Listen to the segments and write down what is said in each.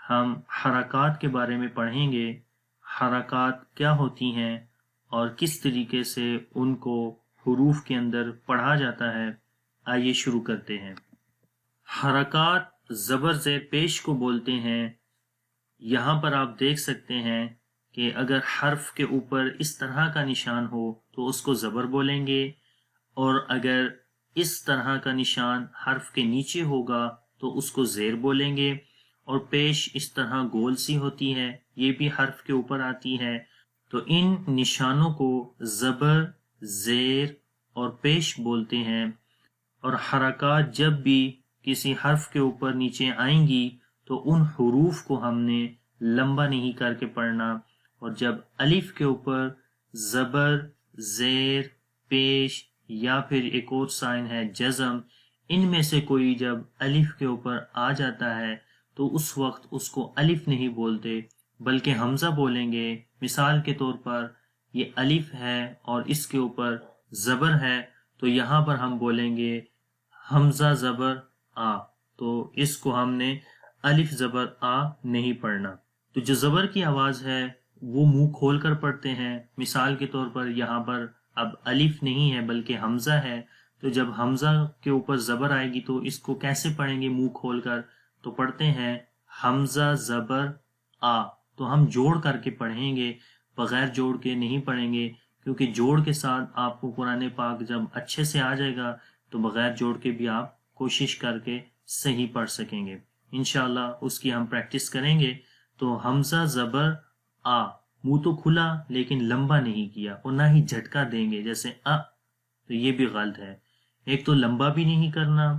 ہم حرکات کے بارے میں پڑھیں گے، حرکات کیا ہوتی ہیں اور کس طریقے سے ان کو حروف کے اندر پڑھا جاتا ہے۔ آئیے شروع کرتے ہیں۔ حرکات زبر زیر پیش کو بولتے ہیں۔ یہاں پر آپ دیکھ سکتے ہیں کہ اگر حرف کے اوپر اس طرح کا نشان ہو تو اس کو زبر بولیں گے، اور اگر اس طرح کا نشان حرف کے نیچے ہوگا تو اس کو زیر بولیں گے، اور پیش اس طرح گول سی ہوتی ہے، یہ بھی حرف کے اوپر آتی ہے۔ تو ان نشانوں کو زبر، زیر اور پیش بولتے ہیں۔ اور حرکات جب بھی کسی حرف کے اوپر نیچے آئیں گی تو ان حروف کو ہم نے لمبا نہیں کر کے پڑھنا، اور جب الف کے اوپر زبر، زیر، پیش یا پھر ایک اور سائن ہے جزم، ان میں سے کوئی جب الف کے اوپر آ جاتا ہے تو اس وقت اس کو الف نہیں بولتے بلکہ حمزہ بولیں گے۔ مثال کے طور پر یہ الف ہے اور اس کے اوپر زبر ہے، تو یہاں پر ہم بولیں گے حمزہ زبر آ، تو اس کو ہم نے الف زبر آ نہیں پڑھنا۔ تو جو زبر کی آواز ہے وہ منہ کھول کر پڑھتے ہیں۔ مثال کے طور پر یہاں پر اب الف نہیں ہے بلکہ حمزہ ہے، تو جب حمزہ کے اوپر زبر آئے گی تو اس کو کیسے پڑھیں گے منہ کھول کر؟ تو پڑھتے ہیں حمزہ زبر آ، تو ہم جوڑ کر کے پڑھیں گے، بغیر جوڑ کے نہیں پڑھیں گے، کیونکہ جوڑ کے ساتھ آپ کو قرآن پاک جب اچھے سے آ جائے گا تو بغیر جوڑ کے بھی آپ کوشش کر کے صحیح پڑھ سکیں گے۔ انشاءاللہ اس کی ہم پریکٹس کریں گے۔ تو حمزہ زبر آ، منہ تو کھلا لیکن لمبا نہیں کیا، اور نہ ہی جھٹکا دیں گے جیسے تو یہ بھی غلط ہے۔ ایک تو لمبا بھی نہیں کرنا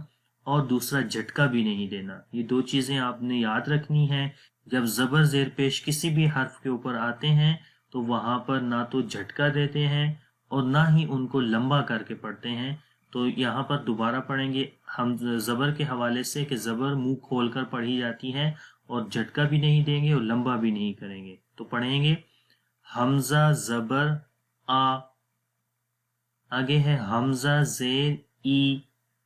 اور دوسرا جھٹکا بھی نہیں دینا۔ یہ دو چیزیں آپ نے یاد رکھنی ہیں۔ جب زبر زیر پیش کسی بھی حرف کے اوپر آتے ہیں تو وہاں پر نہ تو جھٹکا دیتے ہیں اور نہ ہی ان کو لمبا کر کے پڑھتے ہیں۔ تو یہاں پر دوبارہ پڑھیں گے ہم زبر کے حوالے سے کہ زبر منہ کھول کر پڑھی جاتی ہے، اور جھٹکا بھی نہیں دیں گے اور لمبا بھی نہیں کریں گے۔ تو پڑھیں گے حمزہ زبر آ، آگے ہے حمزہ زیر ای،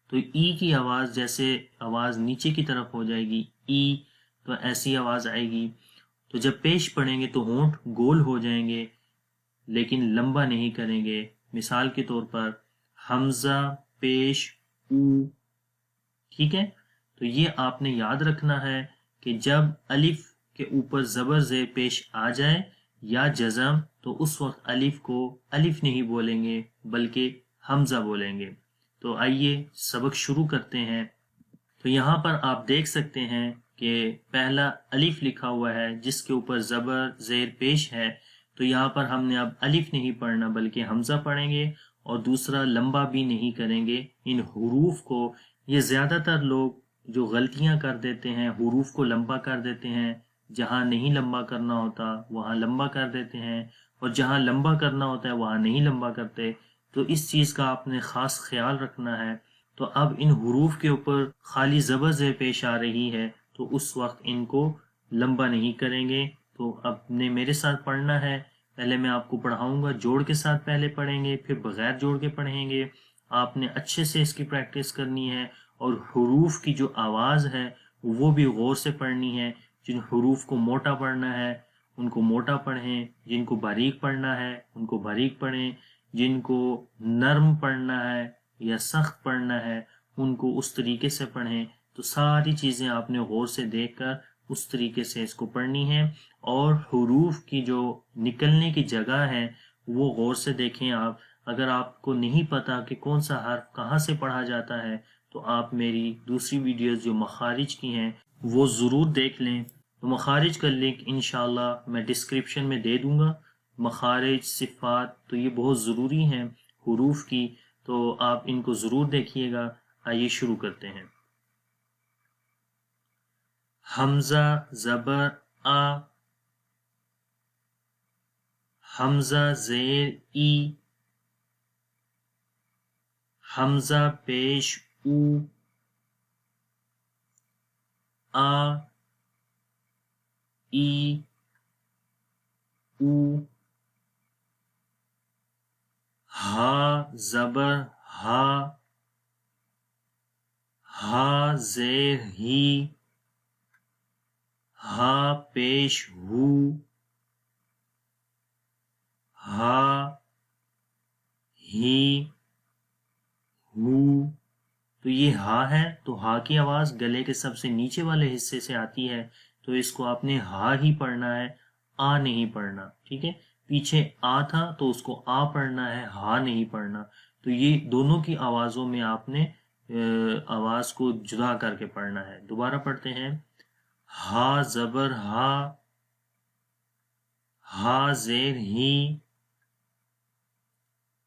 تو ای کی آواز جیسے آواز نیچے کی طرف ہو جائے گی ای، تو ایسی آواز آئے گی۔ تو جب پیش پڑھیں گے تو ہونٹ گول ہو جائیں گے لیکن لمبا نہیں کریں گے۔ مثال کے طور پر حمزہ پیش او، ٹھیک ہے؟ تو یہ آپ نے یاد رکھنا ہے کہ جب الف کے اوپر زبر زیر پیش آ جائے یا جزم تو اس وقت الف کو الف نہیں بولیں گے بلکہ حمزہ بولیں گے۔ تو آئیے سبق شروع کرتے ہیں۔ تو یہاں پر آپ دیکھ سکتے ہیں کہ پہلا الف لکھا ہوا ہے جس کے اوپر زبر زیر پیش ہے، تو یہاں پر ہم نے اب الف نہیں پڑھنا بلکہ حمزہ پڑھیں گے، اور دوسرا لمبا بھی نہیں کریں گے ان حروف کو۔ یہ زیادہ تر لوگ جو غلطیاں کر دیتے ہیں حروف کو لمبا کر دیتے ہیں، جہاں نہیں لمبا کرنا ہوتا وہاں لمبا کر دیتے ہیں، اور جہاں لمبا کرنا ہوتا ہے وہاں نہیں لمبا کرتے۔ تو اس چیز کا آپ نے خاص خیال رکھنا ہے۔ تو اب ان حروف کے اوپر خالی زبر زیر پیش آ رہی ہے تو اس وقت ان کو لمبا نہیں کریں گے۔ تو اب نے میرے ساتھ پڑھنا ہے، پہلے میں آپ کو پڑھاؤں گا، جوڑ کے ساتھ پہلے پڑھیں گے پھر بغیر جوڑ کے پڑھیں گے۔ آپ نے اچھے سے اس کی پریکٹس کرنی ہے، اور حروف کی جو آواز ہے وہ بھی غور سے پڑھنی ہے۔ جن حروف کو موٹا پڑھنا ہے ان کو موٹا پڑھیں، جن کو باریک پڑھنا ہے ان کو باریک پڑھیں، جن کو نرم پڑھنا ہے یا سخت پڑھنا ہے ان کو اس طریقے سے پڑھیں۔ تو ساری چیزیں آپ نے غور سے دیکھ کر اس طریقے سے اس کو پڑھنی ہے، اور حروف کی جو نکلنے کی جگہ ہے وہ غور سے دیکھیں آپ۔ اگر آپ کو نہیں پتا کہ کون سا حرف کہاں سے پڑھا جاتا ہے تو آپ میری دوسری ویڈیوز جو مخارج کی ہیں وہ ضرور دیکھ لیں۔ تو مخارج کا لنک انشاءاللہ میں ڈسکرپشن میں دے دوں گا۔ مخارج، صفات، تو یہ بہت ضروری ہیں حروف کی، تو آپ ان کو ضرور دیکھیے گا۔ آئیے شروع کرتے ہیں۔ حمزہ زبر آ، حمزہ زیر ای، حمزہ پیش او، آ، ای، او، ہا زبر ہا، ہا زیر ہی، ہا پیش ہو، ہا ہی ہو. تو یہ ہا ہے، تو ہا کی آواز گلے کے سب سے نیچے والے حصے سے آتی ہے، تو اس کو آپ نے ہا ہی پڑھنا ہے، آ نہیں پڑھنا. ٹھیک ہے، پیچھے آ تھا تو اس کو آ پڑھنا ہے، ہا نہیں پڑھنا. تو یہ دونوں کی آوازوں میں آپ نے آواز کو جدا کر کے پڑھنا ہے. دوبارہ پڑھتے ہیں. ہا زبر ہا، ہا زیر ہی،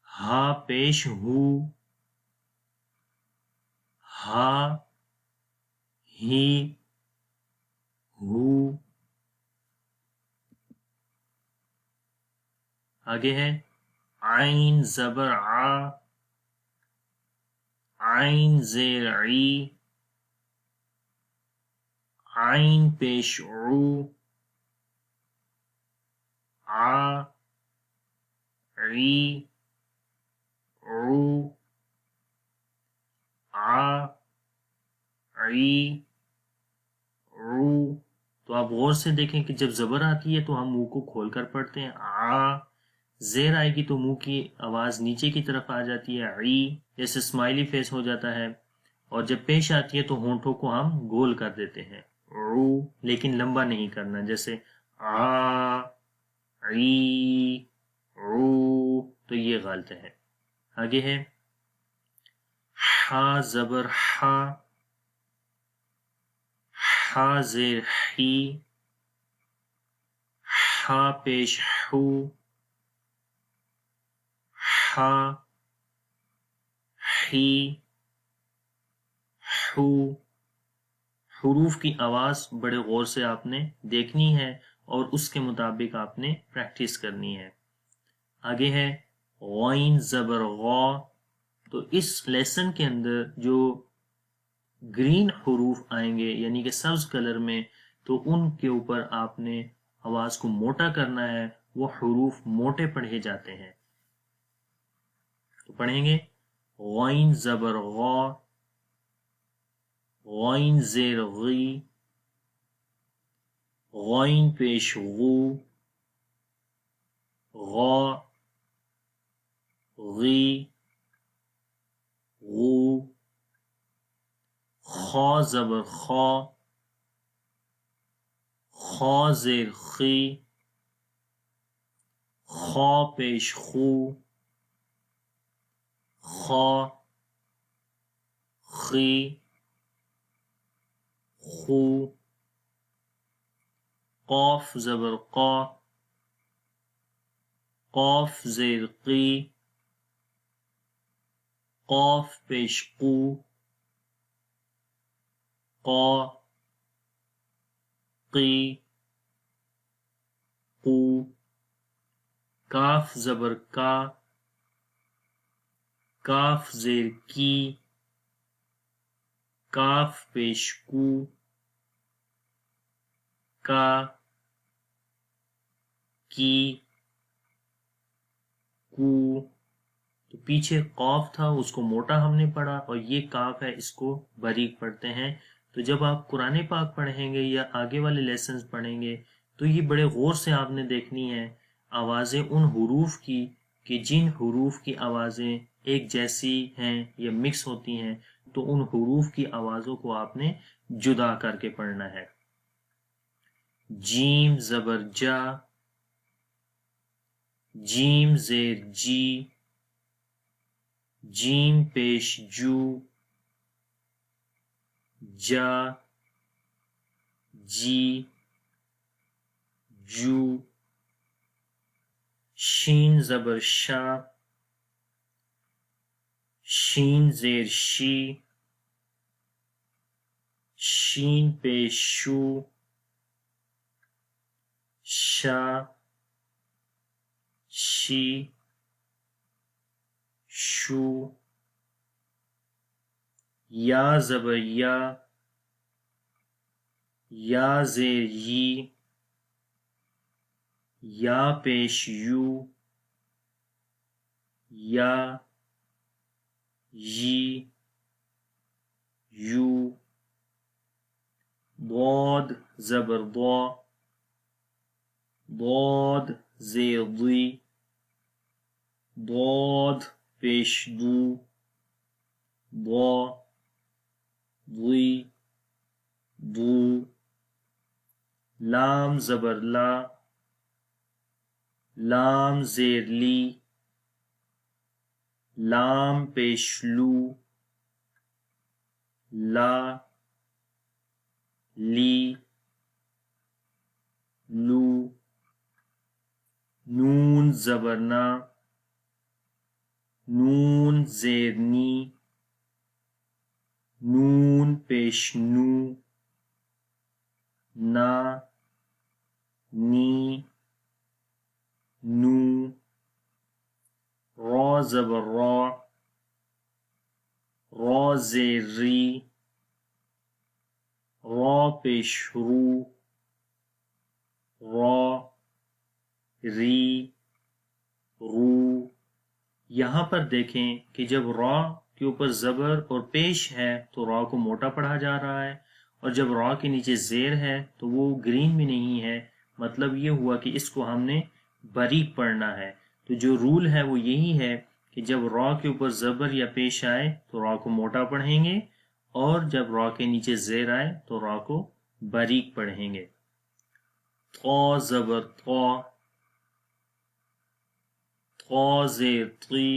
ہا پیش ہو، ہا ہی ہو. آگے ہے عین زبر آ، عین زیر عی، عین پیش عو، آ عی عو، آ عی عو. تو آپ غور سے دیکھیں کہ جب زبر آتی ہے تو ہم منہ کو کھول کر پڑھتے ہیں. آ زیر آئے گی تو منہ کی آواز نیچے کی طرف آ جاتی ہے، عی جیسے اسمائلی فیس ہو جاتا ہے. اور جب پیش آتی ہے تو ہونٹوں کو ہم گول کر دیتے ہیں، عو، لیکن لمبا نہیں کرنا، جیسے آ عی عو. تو یہ غلط ہے. آگے ہے ہا زبر ہا، ہا زیر ہی، ہا پیش ہو، ہا ہی ہو. حروف کی آواز بڑے غور سے آپ نے دیکھنی ہے اور اس کے مطابق آپ نے پریکٹس کرنی ہے. آگے ہے غین زبر غا. تو اس لیسن کے اندر جو گرین حروف آئیں گے یعنی کہ سبز کلر میں، تو ان کے اوپر آپ نے آواز کو موٹا کرنا ہے، وہ حروف موٹے پڑھے جاتے ہیں. تو پڑھیں گے غین زبر غا، غین زیر غی، غین پیش غو، غا غی غو. خا زبر خا، خا زیر خی، خا پیش خو، خا خی خو. قاف زبر قا، قاف زیر قی، قاف پیش قو، قا قی قو. کاف زبر کا، کاف زیر کی، کاف پیش کو، کا کی کو. تو پیچھے قاف تھا اس کو موٹا ہم نے پڑھا، اور یہ کاف ہے اس کو باریک پڑھتے ہیں. تو جب آپ قرآن پاک پڑھیں گے یا آگے والے لیسنز پڑھیں گے تو یہ بڑے غور سے آپ نے دیکھنی ہے آوازیں ان حروف کی، کہ جن حروف کی آوازیں ایک جیسی ہیں یا مکس ہوتی ہیں، تو ان حروف کی آوازوں کو آپ نے جدا کر کے پڑھنا ہے. جیم زبر جا، جیم زیر جی، جیم پیش جو، جا جی جو. شین زبر شا، شین زیر شی، شین پیش شو، شا شی شو. یا زبر یا، یا زیر یی، یا پیش یو، یا یی یو. ضاد زبر ضا، ضاد زیر ضی، ضاد پیش ضو، ضا ضی ضو، لام زبر لا، لام زیر لی، لام پیش لو، لا لی لو، نون زبر نا، نون زیر نی، نون پیش نو، نا نی نو، را زبر را، را زیر ری، را پیش رو، را ری رو۔ یہاں پر دیکھیں کہ جب را کے اوپر زبر اور پیش ہے تو را کو موٹا پڑھا جا رہا ہے، اور جب را کے نیچے زیر ہے تو وہ گرین بھی نہیں ہے، مطلب یہ ہوا کہ اس کو ہم نے باریک پڑھنا ہے۔ تو جو رول ہے وہ یہی ہے کہ جب را کے اوپر زبر یا پیش آئے تو را کو موٹا پڑھیں گے، اور جب را کے نیچے زیر آئے تو را کو باریک پڑھیں گے۔ طا زبر طا، طا زیر طی،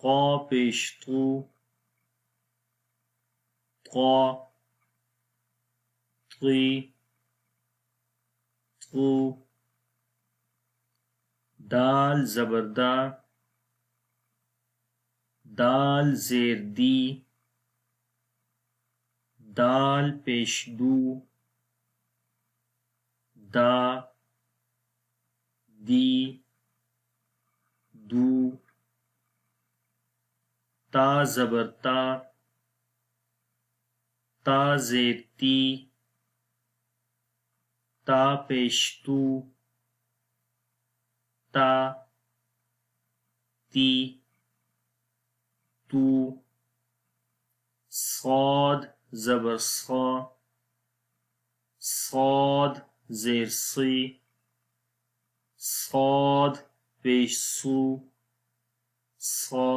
طا پیش طو، طا طی طو، دال زبر دا، دال زیر دی، دال پیش دو، دا دی دو، تا زبر تا، تا زیر تی، تا پیش تو، تا تی تو، صاد زبر صا، صاد زیر سی، صاد پیش سو، صا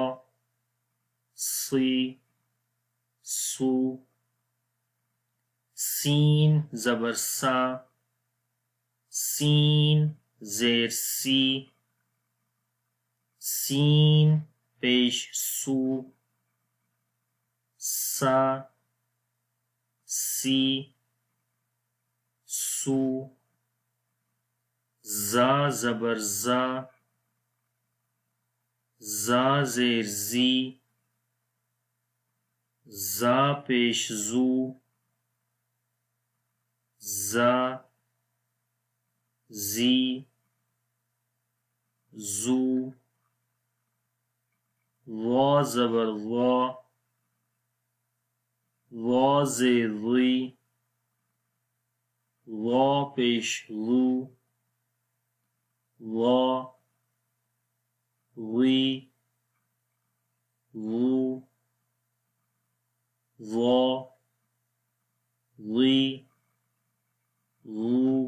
سی سو، سین زبر سا، سین زیر سی، سین پیش سو، سا سی سو، زا زبر زا، زا زیر زی، زا پیش زو، زا زی زو، وا زبر وا، وا زیر وی، وا پیش لو، وا وی وو، وا وی وو۔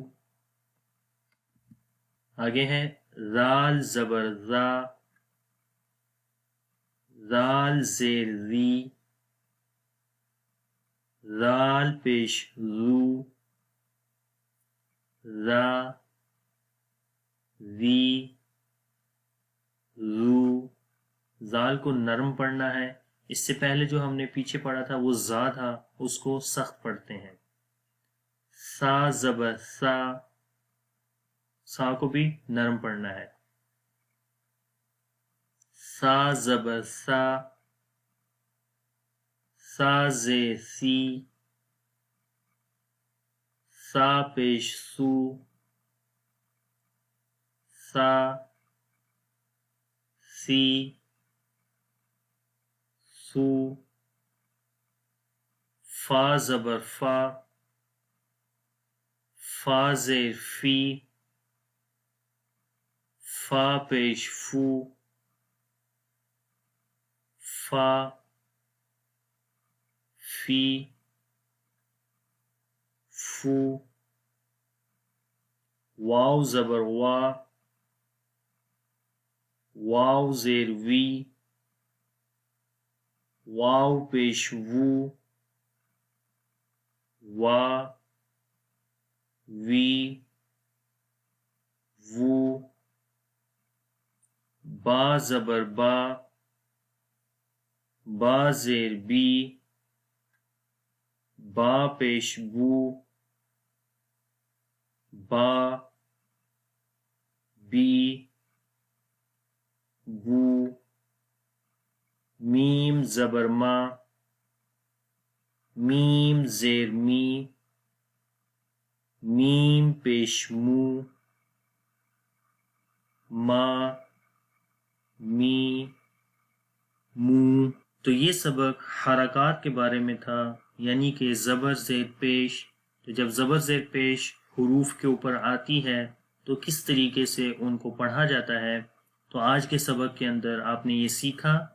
آگے ہے ذال زبر ذا، ذال زیر ذی، ذال پیش ذو، ذا ذی ذو، ذال کو نرم پڑھنا ہے، اس سے پہلے جو ہم نے پیچھے پڑھا تھا وہ زا تھا، اس کو سخت پڑھتے ہیں۔ سا زبر سا، سا کو بھی نرم پڑھنا ہے۔ سا زبر سا، سا زیر سی، سا پیش سو، سا سی سو، فا زبر فا، فا زیر فی، فا پیش فو، فا فی فو، واو زبر وا، واو زیر وی، واو پیش وو، وا، وی، وو، با زبر با، با زیر بی، با پیش بو، با، بی، بو، میم زبر ما، میم زیر می، میم پیش مو، ما، می، مو۔ تو یہ سبق حرکات کے بارے میں تھا، یعنی کہ زبر زیر پیش، تو جب زبر زیر پیش حروف کے اوپر آتی ہے تو کس طریقے سے ان کو پڑھا جاتا ہے۔ تو آج کے سبق کے اندر آپ نے یہ سیکھا